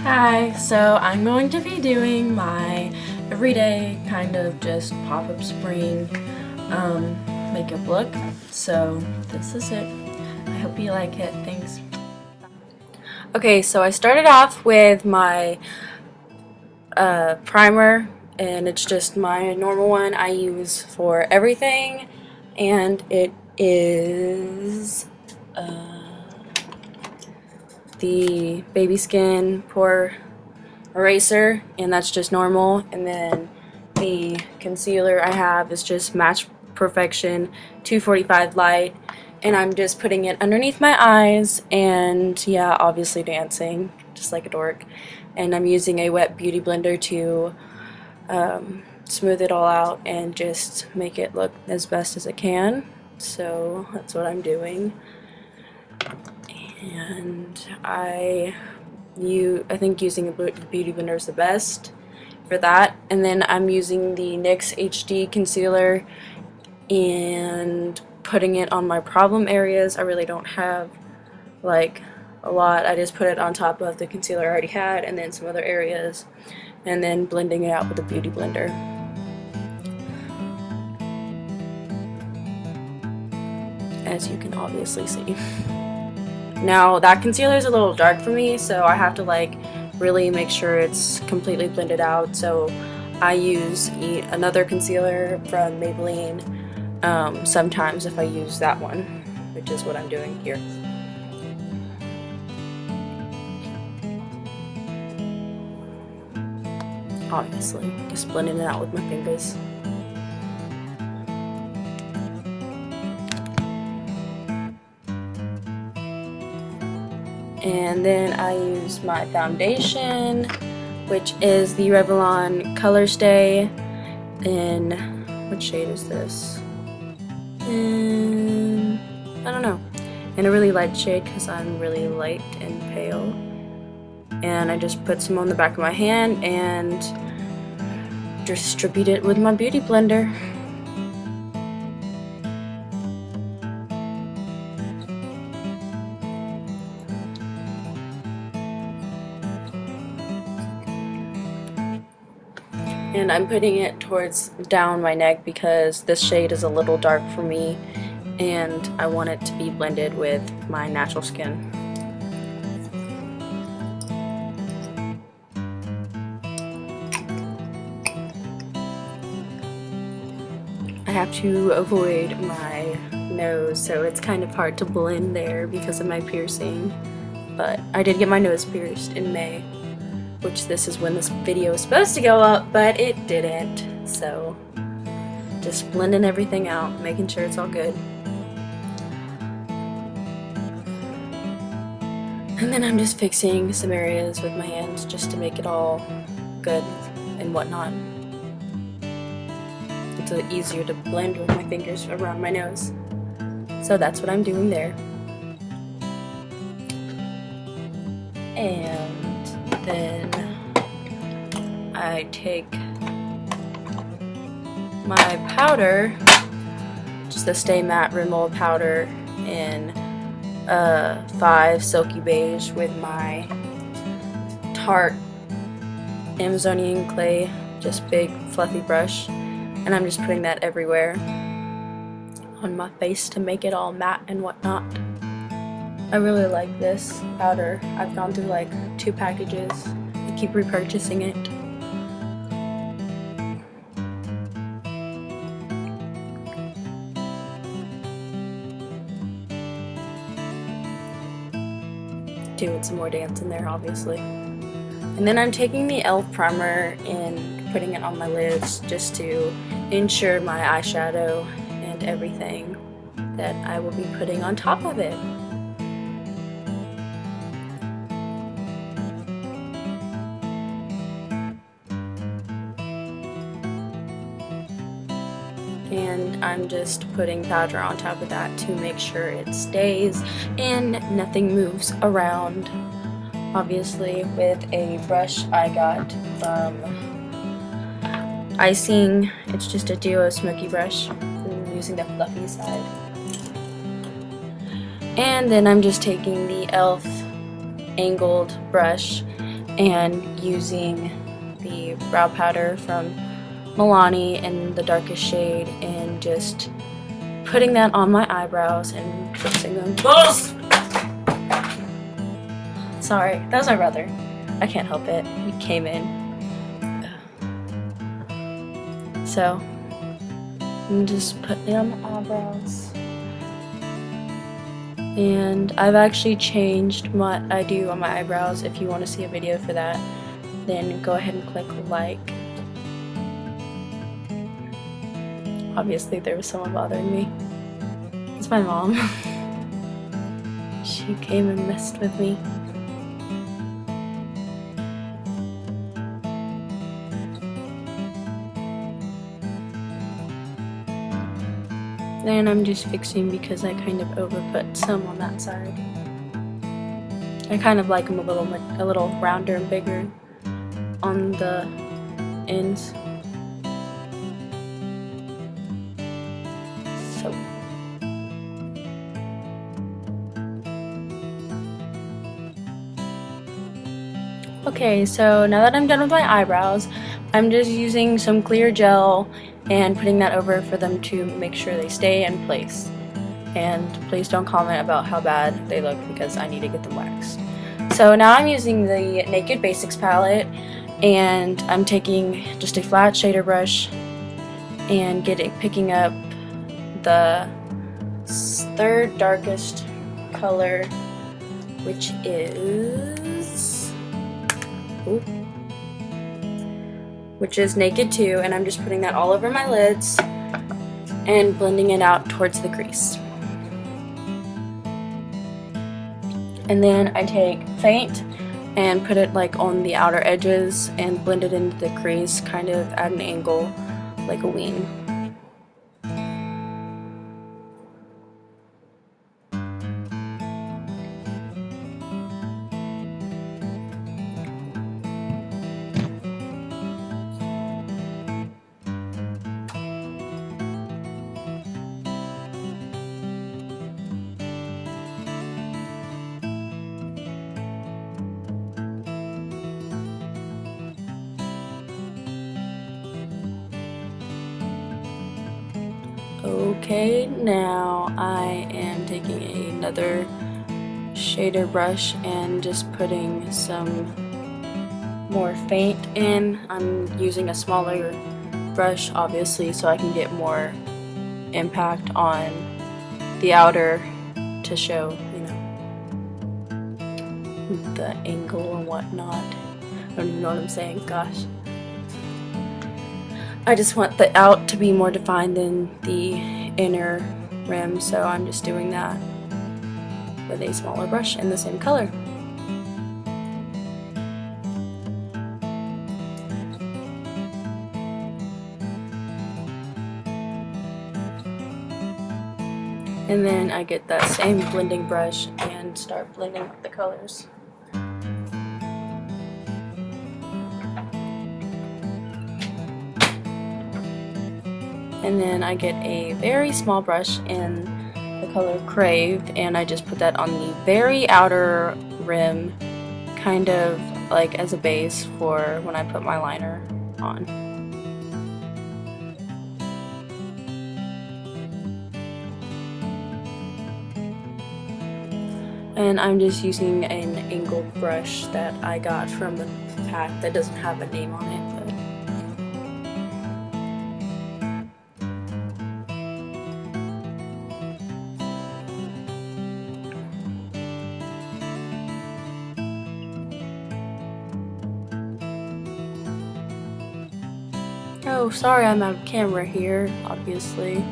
Hi, so I'm going to be doing my everyday kind of just pop-up spring makeup look. So this is it. I hope you like it. Thanks. Okay, so I started off with my primer, and it's just my normal one I use for everything, and it is the Baby Skin Pore Eraser, and that's just normal. And then the concealer I have is just Match Perfection 245 Light, and I'm just putting it underneath my eyes, and yeah, obviously dancing just like a dork. And I'm using a wet beauty blender to smooth it all out and just make it look as best as it can. So that's what I'm doing. And I think using a beauty blender is the best for that. And then I'm using the NYX HD concealer and putting it on my problem areas. I really don't have like a lot. I just put it on top of the concealer I already had, and then some other areas, and then blending it out with a beauty blender. As you can obviously see. Now that concealer is a little dark for me, so I have to like really make sure it's completely blended out. So I use another concealer from Maybelline sometimes if I use that one, which is what I'm doing here. Obviously, just blending it out with my fingers. And then I use my foundation, which is the Revlon Color Stay in, what shade is this? I don't know. In a really light shade because I'm really light and pale. And I just put some on the back of my hand and distribute it with my beauty blender. And I'm putting it towards down my neck because this shade is a little dark for me, and I want it to be blended with my natural skin. I have to avoid my nose, so it's kind of hard to blend there because of my piercing. But I did get my nose pierced in May, which this is when this video is supposed to go up, but it didn't. So just blending everything out, making sure it's all good. And then I'm just fixing some areas with my hands just to make it all good and whatnot. It's easier to blend with my fingers around my nose. So that's what I'm doing there. And then I take my powder, just the Stay Matte Remold powder in 5 Silky Beige with my Tarte Amazonian Clay, just big fluffy brush, and I'm just putting that everywhere on my face to make it all matte and whatnot. I really like this powder. I've gone through like 2 packages. I keep repurchasing it. Doing some more dance in there, obviously. And then I'm taking the e.l.f. primer and putting it on my lids just to ensure my eyeshadow and everything that I will be putting on top of it. And I'm just putting powder on top of that to make sure it stays and nothing moves around. Obviously, with a brush I got from Icing. It's just a duo smoky brush. I'm using the fluffy side. And then I'm just taking the e.l.f. angled brush and using the brow powder from Milani in the darkest shade and just putting that on my eyebrows and fixing them. Sorry, that was my brother. I can't help it. He came in. So, I'm just putting it on my eyebrows. And I've actually changed what I do on my eyebrows. If you want to see a video for that, then go ahead and click like. Obviously there was someone bothering me. It's my mom. She came and messed with me. And I'm just fixing because I kind of over put some on that side. I kind of like them a little rounder and bigger on the ends. So okay, so now that I'm done with my eyebrows, I'm just using some clear gel and putting that over for them to make sure they stay in place. And please don't comment about how bad they look because I need to get them waxed. So now I'm using the Naked Basics palette, and I'm taking just a flat shader brush and picking up the third darkest color, which is Naked 2, and I'm just putting that all over my lids and blending it out towards the crease. And then I take Faint and put it like on the outer edges and blend it into the crease, kind of at an angle like a wing. Okay, now I am taking another shader brush and just putting some more Faint in. I'm using a smaller brush, obviously, so I can get more impact on the outer to show, you know, the angle and whatnot. I don't even know what I'm saying, gosh. I just want the out to be more defined than the inner rim, so I'm just doing that with a smaller brush in the same color. And then I get that same blending brush and start blending up the colors. And then I get a very small brush in the color Crave, and I just put that on the very outer rim, kind of like as a base for when I put my liner on. And I'm just using an angled brush that I got from the pack that doesn't have a name on it. Oh, sorry, I'm out of camera here, obviously.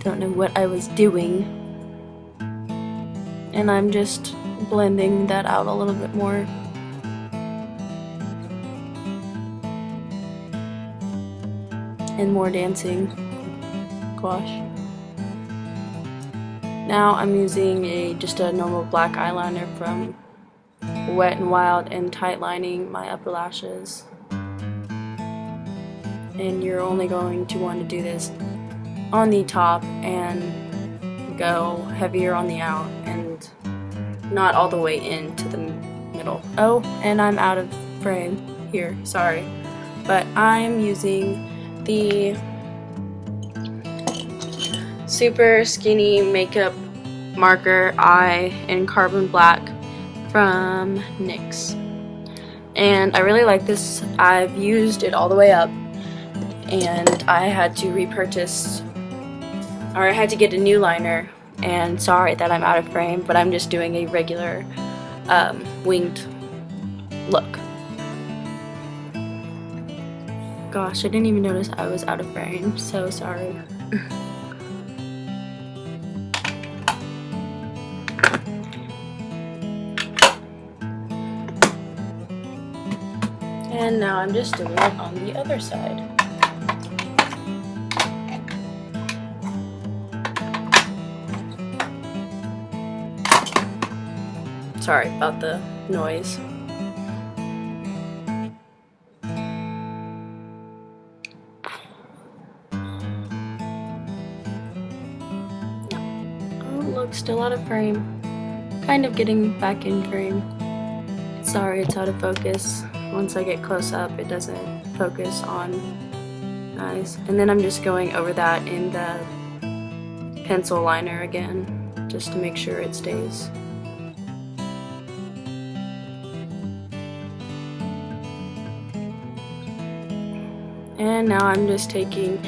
Don't know what I was doing. And I'm just blending that out a little bit more. And more dancing. Gosh. Now I'm using just a normal black eyeliner from Wet n Wild and tight lining my upper lashes. And you're only going to want to do this on the top and go heavier on the out and not all the way into the middle middle. Oh, and I'm out of frame here, sorry. But I'm using the super skinny makeup marker eye in carbon black from NYX. And I really like this. I've used it all the way up, and I had to repurchase, or I had to get a new liner, and sorry that I'm out of frame, but I'm just doing a regular winged look. Gosh, I didn't even notice I was out of frame, so sorry. And now I'm just doing it on the other side. Sorry about the noise. Oh, look, still out of frame. Kind of getting back in frame. Sorry, it's out of focus. Once I get close up, it doesn't focus on eyes. And then I'm just going over that in the pencil liner again, just to make sure it stays. And now I'm just taking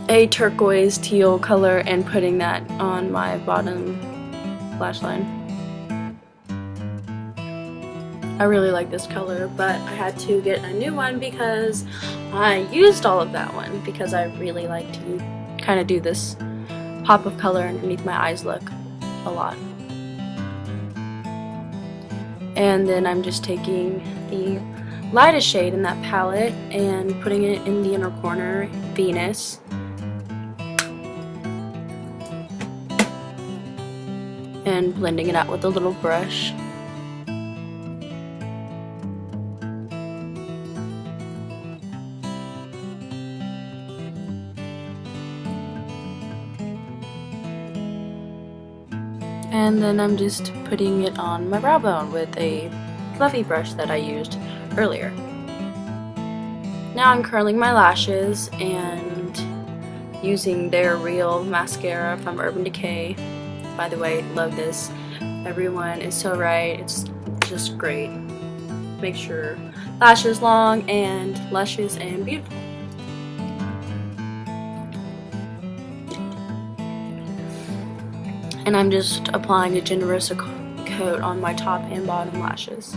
a turquoise teal color and putting that on my bottom lash line. I really like this color, but I had to get a new one because I used all of that one, because I really like to kind of do this pop of color underneath my eyes look a lot. And then I'm just taking the lightest shade in that palette and putting it in the inner corner, Venus. And blending it out with a little brush. And then I'm just putting it on my brow bone with a fluffy brush that I used earlier. Now I'm curling my lashes and using their Real mascara from Urban Decay. By the way, love this. Everyone is so right. It's just great. Make sure lashes long and luscious and beautiful. And I'm just applying a generous coat on my top and bottom lashes.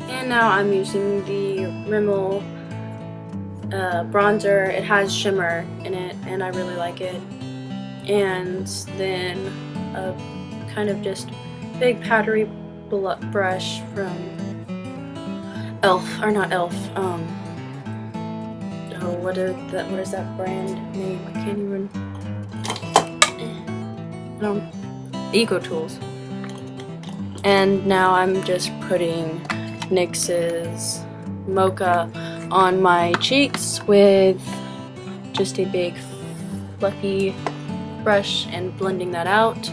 And now I'm using the Rimmel bronzer. It has shimmer in it and I really like it. And then a kind of just big powdery brush from what is that brand name? I can't even. Eco Tools. And now I'm just putting NYX's Mocha on my cheeks with just a big fluffy brush and blending that out.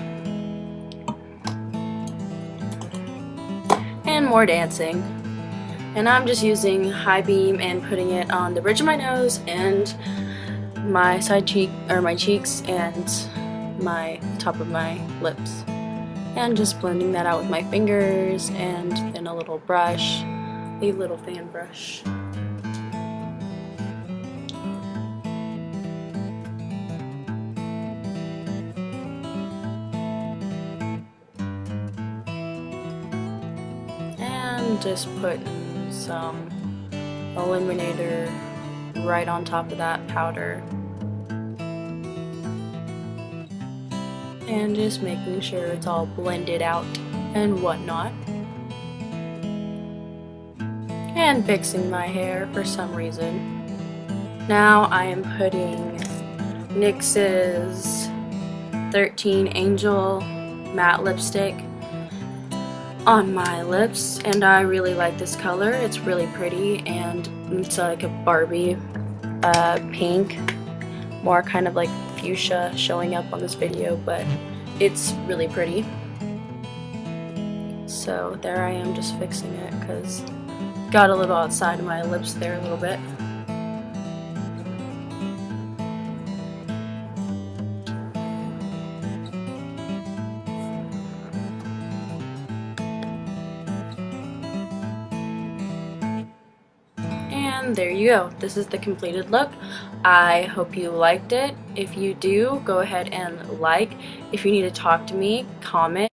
And more dancing. And I'm just using High Beam and putting it on the bridge of my nose and my side cheek, or my cheeks, and my top of my lips. And just blending that out with my fingers and then a little brush, a little fan brush. And just putting some illuminator right on top of that powder. And just making sure it's all blended out and whatnot. And fixing my hair for some reason. Now I am putting NYX's 13 Angel matte lipstick on my lips, and I really like this color. It's really pretty and it's like a Barbie pink, more kind of like fuchsia showing up on this video, but it's really pretty. So there I am, just fixing it because got a little outside of my lips there a little bit. And there you go. This is the completed look. I hope you liked it. If you do, go ahead and like. If you need to talk to me, comment.